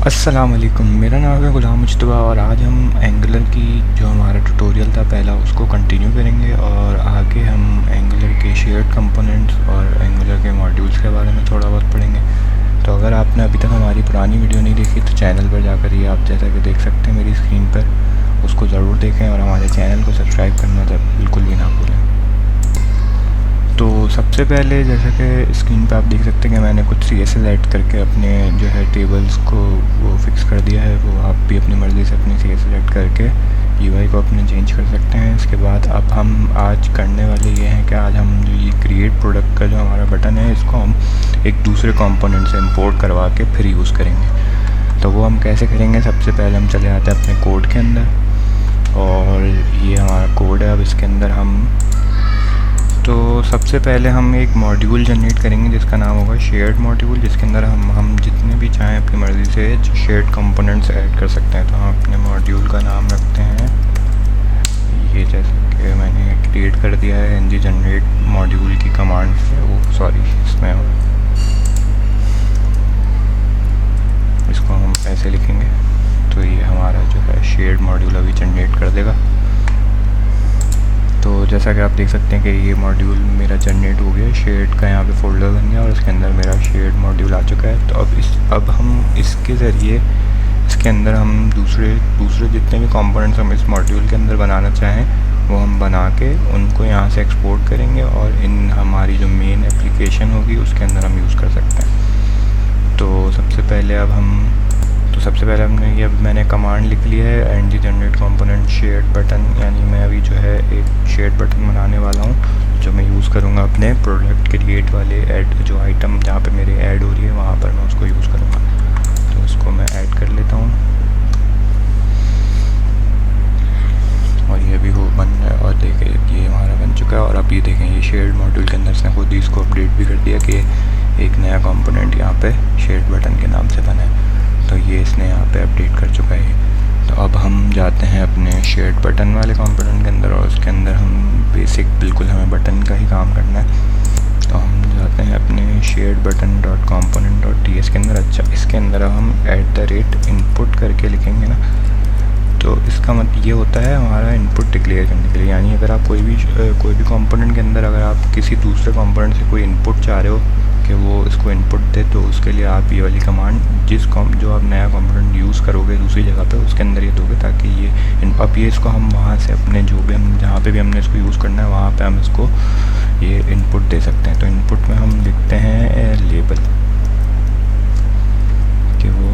अस्सलाम वालेकुम, मेरा नाम है ग़ुलाम मुज्तबा और आज हम एंगुलर की जो हमारा ट्यूटोरियल था पहला उसको कंटिन्यू करेंगे और आगे हम एंगुलर के शेयर्ड कंपोनेंट्स और एंगुलर के मॉड्यूल्स के बारे में थोड़ा बहुत पढ़ेंगे। तो अगर आपने अभी तक हमारी पुरानी वीडियो नहीं देखी तो चैनल पर जाकर ये आप जैसा कि देख सकते हैं मेरी स्क्रीन पर, उसको ज़रूर देखें और हमारे चैनल को सब्सक्राइब करना बिल्कुल भी ना भूलें। तो सबसे पहले जैसा कि स्क्रीन पे आप देख सकते हैं कि मैंने कुछ CSS ऐड करके अपने जो है टेबल्स को वो फिक्स कर दिया है। वो आप भी अपनी मर्ज़ी से अपनी CSS ऐड करके UI को अपने चेंज कर सकते हैं। इसके बाद अब हम आज करने वाले ये हैं कि आज हम जो ये क्रिएट प्रोडक्ट का जो हमारा बटन है इसको हम एक दूसरे कंपोनेंट से इंपोर्ट करवा के फिर यूज़ करेंगे। तो वो हम कैसे करेंगे, सबसे पहले हम चले आते हैं अपने कोड के अंदर और ये हमारा कोड है। अब इसके अंदर हम तो सबसे पहले हम एक मॉड्यूल जनरेट करेंगे जिसका नाम होगा शेयर्ड मॉड्यूल, जिसके अंदर हम जितने भी चाहें अपनी मर्ज़ी से शेयर्ड कंपोनेंट्स ऐड कर सकते हैं। तो हम अपने मॉड्यूल का नाम रखते हैं ये, जैसे कि मैंने क्रिएट कर दिया है ng जनरेट मॉड्यूल की कमांड से। वो सॉरी, इसमें इसको हम ऐसे लिखेंगे तो ये हमारा जो है शेयर्ड मॉड्यूल अभी जनरेट कर देगा। तो जैसा कि आप देख सकते हैं कि ये मॉड्यूल मेरा जनरेट हो गया, शेयर्ड का यहाँ पे फोल्डर बन गया और इसके अंदर मेरा शेयर्ड मॉड्यूल आ चुका है। तो अब हम इसके ज़रिए इसके अंदर हम दूसरे जितने भी कंपोनेंट्स हम इस मॉड्यूल के अंदर बनाना चाहें वो हम बना के उनको यहाँ से एक्सपोर्ट करेंगे और इन हमारी जो मेन एप्लीकेशन होगी उसके अंदर हम यूज़ कर सकते हैं। तो सबसे पहले हमने ये मैंने कमांड लिख लिया है ng generate component shared button, यानी मैं अभी जो है एक शेयर्ड बटन बनाने वाला हूँ जो मैं यूज़ करूँगा अपने प्रोडक्ट क्रिएट वाले ऐड जो आइटम जहाँ पे मेरे ऐड हो रही है वहाँ पर मैं उसको यूज़ करूँगा। तो उसको मैं ऐड कर लेता हूँ और ये भी हो बन रहा है और देखें ये हमारा बन चुका है। और अब ये देखें ये शेयर्ड मॉड्यूल के अंदर से खुद ही इसको अपडेट भी कर दिया कि एक नया कंपोनेंट यहाँ पे शेयर्ड बटन के नाम से बना है। तो ये इसने यहाँ पे अपडेट कर चुका है। तो अब हम जाते हैं अपने शेयर्ड बटन वाले कंपोनेंट के अंदर और उसके अंदर हम बेसिक बिल्कुल हमें बटन का ही काम करना है। तो हम जाते हैं अपने shared button dot component dot ts के अंदर। अच्छा, इसके अंदर हम @input करके लिखेंगे ना, तो इसका मतलब ये होता है हमारा इनपुट डिक्लेयर करने के लिए। यानी अगर आप कोई भी कंपोनेंट के अंदर अगर आप किसी दूसरे कंपोनेंट से कोई इनपुट चाह रहे हो कि वो इसको इनपुट दे, तो उसके लिए आप ये वाली कमांड जो आप नया कंपोनेंट यूज़ करोगे दूसरी जगह पे उसके अंदर ये दोगे, ताकि ये अब ये इसको हम वहाँ से अपने जो भी हम जहाँ पे भी हमने इसको यूज़ करना है वहाँ पे हम इसको ये इनपुट दे सकते हैं। तो इनपुट में हम लिखते हैं लेबल कि वो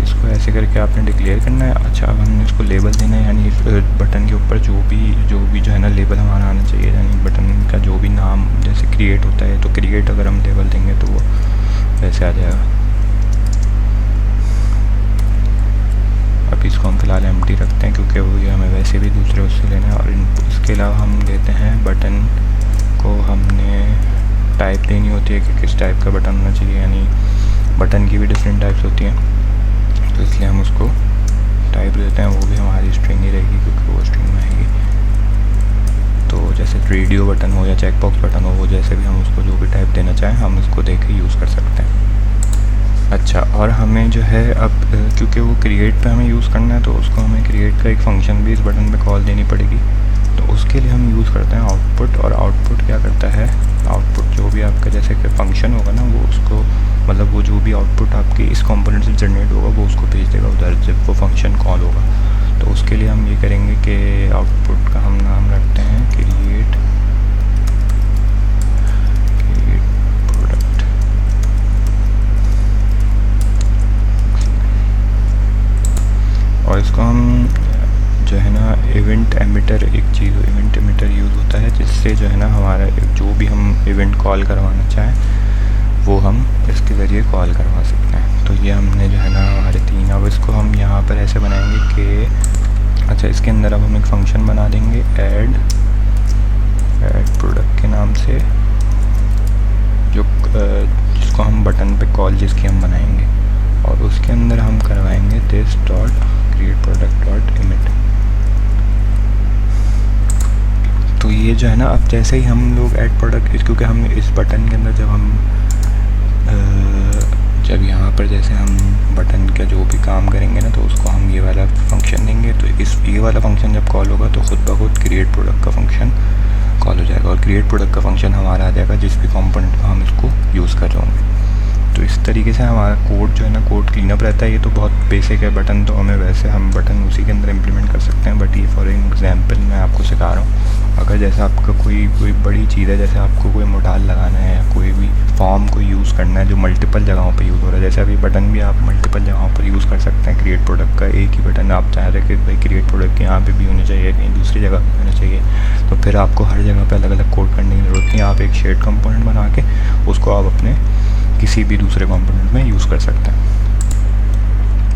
इसको ऐसे करके आपने डिक्लेयर करना है। अच्छा, अब हमने इसको लेबल देना है, यानी बटन के ऊपर जो भी जो है ना लेबल हमारा आना चाहिए, यानी बटन का जो भी नाम जैसे क्रिएट होता है तो क्रिएट अगर हम लेबल देंगे तो वो वैसे आ जाएगा। अब इसको हम फिलहाल एम्प्टी रखते हैं क्योंकि वो ये हमें वैसे भी दूसरे उससे लेना है। और इसके अलावा हम लेते हैं बटन को हमने टाइप देनी होती है कि किस टाइप का बटन होना चाहिए, यानी बटन की भी डिफरेंट टाइप्स होती हैं, तो इसलिए हम उसको टाइप देते हैं। वो भी हमारी स्ट्रिंग ही रहेगी क्योंकि वो स्ट्रिंग में आएगी। तो जैसे रेडियो बटन हो या चेकबॉक्स बटन हो, वो जैसे भी हम उसको जो भी टाइप देना चाहें हम इसको दे के यूज़ कर सकते हैं। अच्छा, और हमें जो है अब क्योंकि वो क्रिएट पे हमें यूज़ करना है तो उसको हमें क्रिएट का एक फ़ंक्शन भी इस बटन पे कॉल देनी पड़ेगी। तो उसके लिए हम यूज़ करते हैं आउटपुट। और आउटपुट क्या करता है, आउटपुट जो भी आपका जैसे कि फंक्शन होगा ना वो उसको मतलब वो जो भी आउटपुट आपके इस कंपोनेंट से जनरेट होगा वो उसको भेज देगा उधर जब वो फंक्शन कॉल होगा। तो उसके लिए हम ये करेंगे कि आउटपुट का हम नाम रखते हैं क्रिएट प्रोडक्ट। और इसको हम जो है ना event emitter event emitter use होता है जिससे जो है ना हमारा जो भी हम इवेंट कॉल करवाना चाहें वो हम इसके ज़रिए कॉल करवा सकते हैं। तो ये हमने जो है ना हमारे 3, अब इसको हम यहाँ पर ऐसे बनाएंगे कि अच्छा इसके अंदर अब हम एक फ़ंक्शन बना देंगे ऐड प्रोडक्ट के नाम से, जो जिसको हम बटन पे कॉल जिसकी हम बनाएंगे और उसके अंदर हम करवाएंगे this dot create product dot image. तो ये जो है ना अब जैसे ही हम लोग ऐड प्रोडक्ट, क्योंकि हम इस बटन के अंदर जब हम जब यहाँ पर जैसे हम बटन का जो भी काम करेंगे ना, तो उसको हम ये वाला फंक्शन देंगे। तो ये वाला फंक्शन जब कॉल होगा तो ख़ुद ब खुद क्रिएट प्रोडक्ट का फंक्शन कॉल हो जाएगा, और क्रिएट प्रोडक्ट का फंक्शन हमारा आ जाएगा जिस भी कंपोनेंट को हम इसको यूज़ कर रहे होंगे। तो इस तरीके से हमारा कोड जो है ना, कोड क्लीनअप रहता है। ये तो बहुत बेसिक है बटन, तो हमें वैसे हम बटन उसी के अंदर इम्प्लीमेंट कर सकते हैं, बट ये फॉर एग्जांपल मैं आपको सिखा रहा हूँ। अगर जैसे आपका कोई बड़ी चीज़ है, जैसे आपको कोई मोडाल लगाना है या कोई भी फॉर्म को यूज़ करना है जो मल्टीपल जगहों पे यूज़ हो रहा है, जैसे अभी बटन भी आप मल्टीपल जगहों पर यूज़ कर सकते हैं। क्रिएट प्रोडक्ट का एक ही बटन आप चाह रहे हैं कि भाई क्रिएट प्रोडक्ट यहाँ पे भी होना चाहिए, कहीं दूसरी जगह पे होना चाहिए, तो फिर आपको हर जगह पे अलग अलग कोड करने की ज़रूरत नहीं। आप एक शेड कंपोनेंट बना के उसको आप अपने किसी भी दूसरे कंपोनेंट में यूज़ कर सकते हैं।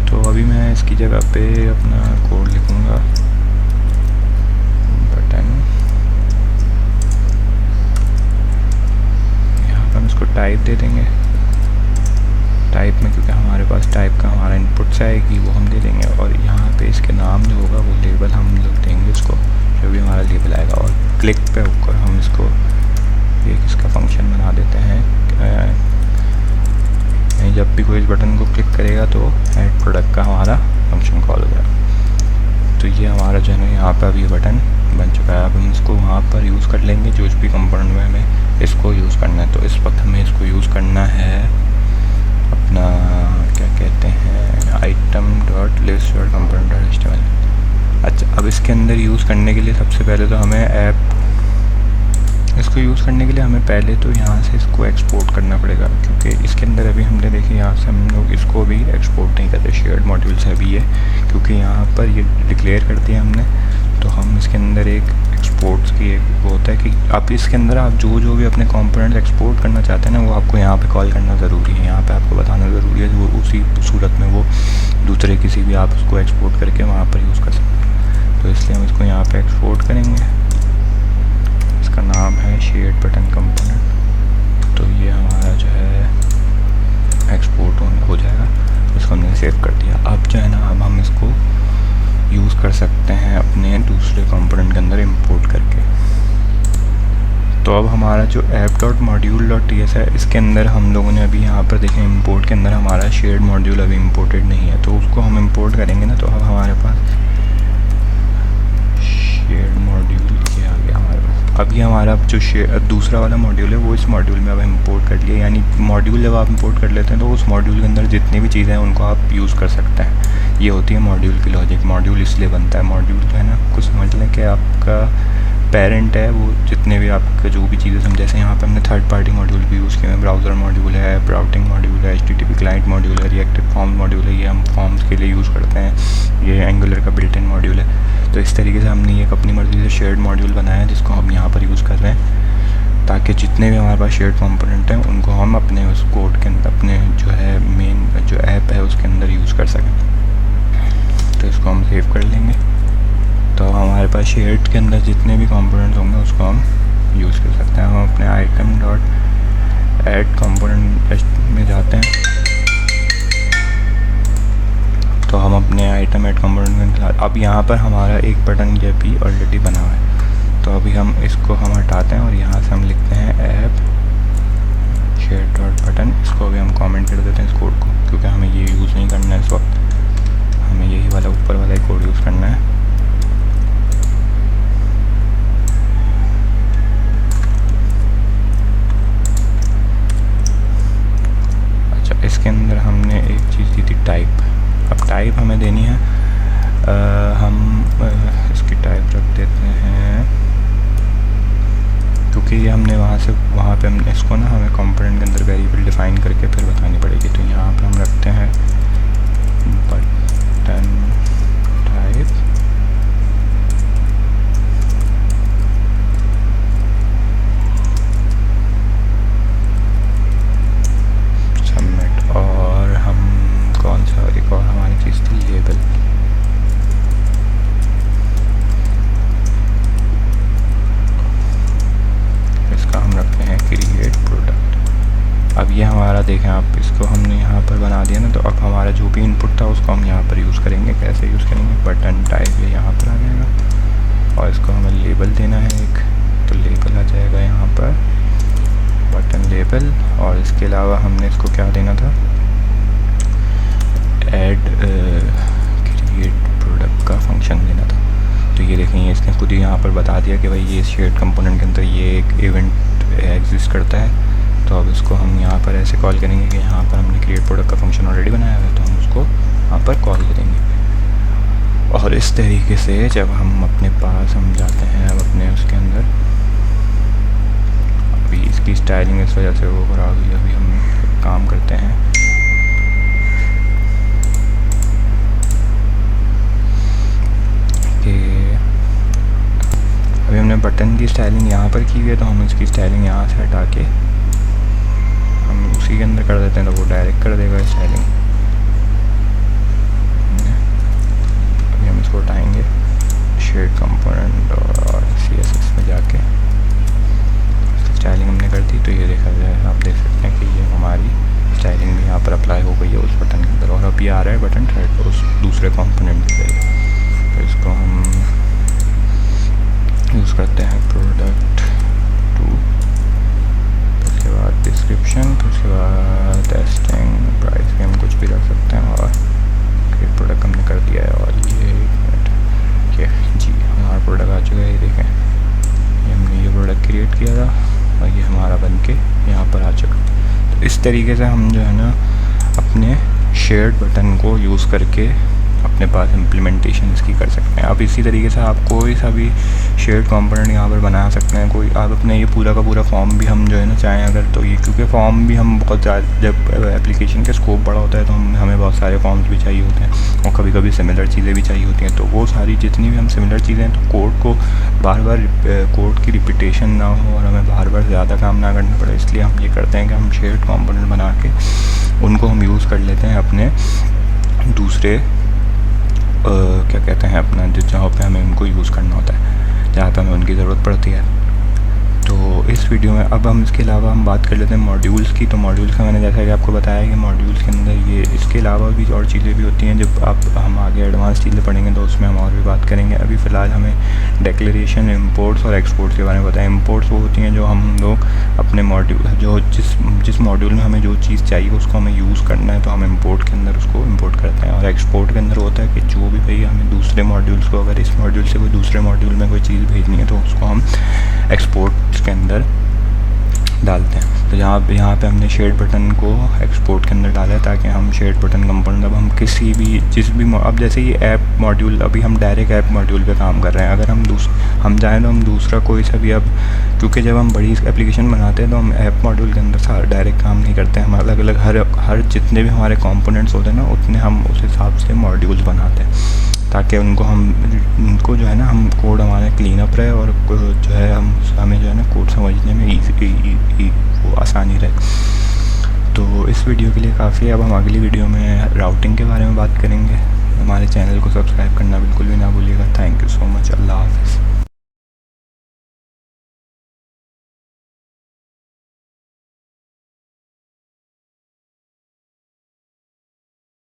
तो अभी मैं इसकी जगह पे अपना कोड लिखूँगा, बटन, यहाँ पर हम इसको टाइप दे देंगे। टाइप में क्योंकि हमारे पास टाइप का हमारा इनपुट से आएगी, वो हम दे देंगे। और यहाँ पे इसके नाम जो होगा वो लेबल हम लोग देंगे इसको, जो भी हमारा लेबल आएगा। और क्लिक पे होकर हम इसको एक इसका फंक्शन बना देते हैं। जब भी कोई इस बटन को क्लिक करेगा तो ऐड प्रोडक्ट का हमारा फंक्शन कॉल हो जाएगा। तो ये हमारा जो है ना यहाँ पर अभी बटन बन चुका है। अब हम इसको वहाँ पर यूज़ कर लेंगे जो भी कंपोनेंट में हमें इसको यूज़ करना है। तो इस वक्त हमें इसको यूज़ करना है अपना, क्या कहते हैं, item.list.component.html। अच्छा, अब इसके अंदर यूज़ करने के लिए सबसे पहले तो हमें इसको यूज़ करने के लिए हमें पहले तो यहाँ से इसको एक्सपोर्ट करना पड़ेगा, क्योंकि इसके अंदर अभी हमने देखिए यहाँ से हम लोग इसको अभी एक्सपोर्ट नहीं करते शेयर्ड मॉड्यूल से अभी है, क्योंकि यहाँ पर ये डिक्लेयर कर दिया हमने। तो हम इसके अंदर एक एक्सपोर्ट्स की एक वो होता है कि आप इसके अंदर आप जो भी अपने कंपोनेंट एक्सपोर्ट करना चाहते हैं ना, वो आपको यहाँ पे कॉल करना ज़रूरी है, यहाँ पे आपको बताना ज़रूरी है। वो उसी सूरत में वो दूसरे किसी भी आप उसको एक्सपोर्ट करके वहाँ पर यूज़ कर सकते हैं। तो इसलिए हम इसको यहाँ पर एक्सपोर्ट करेंगे। इसका नाम है शेयर्ड बटन कंपोनेंट। तो ये हमारा जो है एक्सपोर्ट हो जाएगा। इसको हमने सेव कर दिया। अब जो है ना, अब हम इसको यूज़ कर सकते हैं अपने दूसरे कंपोनेंट के अंदर इंपोर्ट करके। तो अब हमारा जो app.module.ts है, इसके अंदर हम लोगों ने अभी यहाँ पर देखें इंपोर्ट के अंदर हमारा शेयर्ड मॉड्यूल अभी इंपोर्टेड नहीं है। तो उसको हम इंपोर्ट करेंगे ना, तो अब हमारे पास शेयर्ड मॉड्यूल ये आ गया हमारे पास। अभी हमारा जो दूसरा वाला मॉड्यूल है वो इस मॉड्यूल में अब इंपोर्ट कर लिया। यानी मॉड्यूल जब आप इंपोर्ट कर लेते हैं तो उस मॉड्यूल के अंदर जितनी भी चीज़ें हैं उनको आप यूज़ कर सकते हैं। ये होती है मॉड्यूल की लॉजिक। मॉड्यूल इसलिए बनता है, मॉड्यूल जो है ना, कुछ समझ लें कि आपका पेरेंट है, वो जितने भी आपका जो भी चीज़ें समझ, जैसे यहाँ पे हमने थर्ड पार्टी मॉड्यूल भी यूज़ किए हैं। ब्राउज़र मॉड्यूल है, ब्राउटिंग मॉड्यूल है, HTTP क्लाइंट मॉड्यूल है, रिएक्टिव फॉर्म मॉड्यूल है, ये हम फॉर्म्स के लिए यूज़ करते हैं। ये एंगुलर का बिल्ट इन मॉड्यूल है। तो इस तरीके से हमने एक अपनी मर्ज़ी से शेयर्ड मॉड्यूल बनाया है जिसको हम यहाँ पर यूज़ कर रहे हैं, ताकि जितने भी हमारे पास शेयर्ड कंपोनेंट हैं उनको हम अपने उस कोड के अंदर, अपने जो है मेन जो ऐप है उसके अंदर यूज़ कर सकें। तो इसको हम सेव कर लेंगे। तो हमारे पास शेयर्ड के अंदर जितने भी कंपोनेंट्स होंगे उसको हम यूज़ कर सकते हैं। हम अपने item.add component में जाते हैं। तो हम अपने item add component में, अब यहाँ पर हमारा एक बटन ये भी ऑलरेडी बना हुआ है। तो अभी हम इसको हम हटाते हैं और यहाँ से हम लिखते हैं ऐप shared.button। इसको अभी हम कमेंट कर देते हैं इस कोड को, क्योंकि हमें ये यूज़ नहीं करना है इस वक्त, हमें यही वाला ऊपर वाला ही कोड यूज़ करना है। इसके अंदर हमने एक चीज़ दी थी टाइप। अब टाइप हमें देनी है, हम इसकी टाइप रख देते हैं, क्योंकि ये हमने वहाँ पे हमने इसको ना हमें कंपोनेंट के अंदर वेरिएबल डिफ़ाइन करके फिर बतानी पड़ेगी। तो यहाँ पे हम रखते हैं बटन टाइप देखें आप, इसको हमने यहाँ पर बना दिया ना। तो अब हमारा जो भी इनपुट था उसको हम यहाँ पर यूज़ करेंगे। कैसे यूज़ करेंगे, बटन टाइप ये यहाँ पर आ जाएगा और इसको हमें लेबल देना है एक। तो लेबल आ जाएगा यहाँ पर बटन लेबल, और इसके अलावा हमने इसको क्या देना था, ऐड क्रिएट प्रोडक्ट का फंक्शन देना था। तो ये देखें, इसने खुद ही यहाँ पर बता दिया कि भाई ये शेयर्ड कंपोनेंट के अंदर ये एक इवेंट एग्जिस्ट करता है। तो अब इसको हम यहाँ पर ऐसे कॉल करेंगे कि यहाँ पर हमने क्रिएट प्रोडक्ट का फंक्शन ऑलरेडी बनाया हुआ है, तो हम उसको यहाँ पर कॉल करेंगे। और इस तरीके से जब हम अपने पास हम जाते हैं अब अपने उसके अंदर, अभी इसकी स्टाइलिंग इस वजह से वो खराब हुई, अभी हम काम करते हैं कि अभी हमने बटन की स्टाइलिंग यहाँ पर की हुई है, तो हम इसकी स्टाइलिंग यहाँ से हटा के हम उसी के अंदर कर देते हैं, तो वो डायरेक्ट कर देगा स्टाइलिंग। अभी हम इसको उठाएंगे शेड कंपोनेंट और CSS में जाके स्टाइलिंग हमने कर दी। तो ये देखा जाए, आप देख सकते हैं कि ये हमारी स्टाइलिंग भी यहाँ पर अप्लाई हो गई है उस बटन के अंदर। और अब ये आ रहा है बटन थ्रेड उस दूसरे कंपोनेंट के जरिए। तो इसको हम यूज़ करते हैं प्रोडक्ट 2, उसके बाद डिस्क्रिप्शन, फिर उसके बाद टेस्टिंग, प्राइस भी हम कुछ भी रख सकते हैं। और क्रिएट प्रोडक्ट हमने कर दिया है। और ये जी हमारा प्रोडक्ट आ चुका है, ये देखें, ये हमने ये प्रोडक्ट क्रिएट किया था और ये हमारा बन के यहाँ पर आ चुका। तो इस तरीके से हम जो है ना अपने शेयर्ड बटन को यूज़ करके अपने पास इम्प्लीमेंटेशन इसकी कर सकते हैं। अब इसी तरीके से आप कोई सा भी शेयर्ड कंपोनेंट यहाँ पर बना सकते हैं। कोई आप अपने ये पूरा का पूरा फॉर्म भी हम जो है ना चाहें अगर, तो ये क्योंकि फॉर्म भी हम बहुत ज़्यादा, जब एप्लीकेशन का स्कोप बड़ा होता है तो हमें बहुत सारे फॉर्म्स भी चाहिए होते हैं और कभी कभी सिमिलर चीज़ें भी चाहिए होती हैं। तो वो सारी जितनी भी हम सिमिलर चीज़ें हैं, तो कोड को बार बार कोड की रिपीटेशन ना हो और हमें बार बार ज़्यादा काम ना करना पड़े, इसलिए हम ये करते हैं कि हम शेयर्ड कंपोनेंट बना के उनको हम यूज़ कर लेते हैं अपने दूसरे क्या कहते हैं अपना जहाँ पे हमें उनको यूज़ करना होता है, जहाँ पे हमें उनकी ज़रूरत पड़ती है। तो इस वीडियो में अब हम इसके अलावा हम बात कर लेते हैं मॉड्यूल्स की। तो मॉड्यूल्स का मैंने जैसा कि आपको बताया कि मॉड्यूल्स के अंदर ये इसके अलावा भी और चीज़ें भी होती हैं। जब हम आगे एडवांस चीज़ें पढ़ेंगे तो उसमें हम और भी बात करेंगे। अभी फ़िलहाल हमें डिक्लेरेशन, इंपोर्ट्स और एक्सपोर्ट्स के बारे में बताएं। इंपोर्ट्स वो होती हैं जो हम लोग अपने मॉड्यूल जो जिस मॉड्यूल में हमें जो चीज़ चाहिए उसको हमें यूज़ करना है, तो हम इंपोर्ट के अंदर उसको इंपोर्ट करते हैं। और एक्सपोर्ट के अंदर होता है कि जो भी भाई हमें दूसरे मॉड्यूल्स को, अगर इस मॉड्यूल से कोई दूसरे मॉड्यूल में कोई चीज़ भेजनी है तो उसको हम एक्सपोर्ट के अंदर डालते हैं। तो यहाँ पे हमने शेड बटन को एक्सपोर्ट के अंदर डाला है ताकि हम शेड बटन कंपोनेंट अब हम किसी भी अब जैसे ये ऐप मॉड्यूल, अभी हम डायरेक्ट ऐप मॉड्यूल पे काम कर रहे हैं। अगर हम चाहें तो हम दूसरा कोई सा भी, अब क्योंकि जब हम बड़ी एप्लीकेशन बनाते हैं तो हम ऐप मॉड्यूल के अंदर सारा डायरेक्ट काम नहीं करते हैं। हम अलग अलग हर जितने भी हमारे कॉम्पोनेंट्स होते हैं ना उतने हम उस हिसाब से मॉड्यूल्स बनाते हैं ताकि उनको जो है ना हम कोड हमारा क्लीन अप रहे और जो है हमें जो है ना कोड समझने में वो आसानी रहे। तो इस वीडियो के लिए काफ़ी है। अब हम अगली वीडियो में राउटिंग के बारे में बात करेंगे। हमारे चैनल को सब्सक्राइब करना बिल्कुल भी ना भूलिएगा। Thank you so much. अल्लाह हाफ़िज़।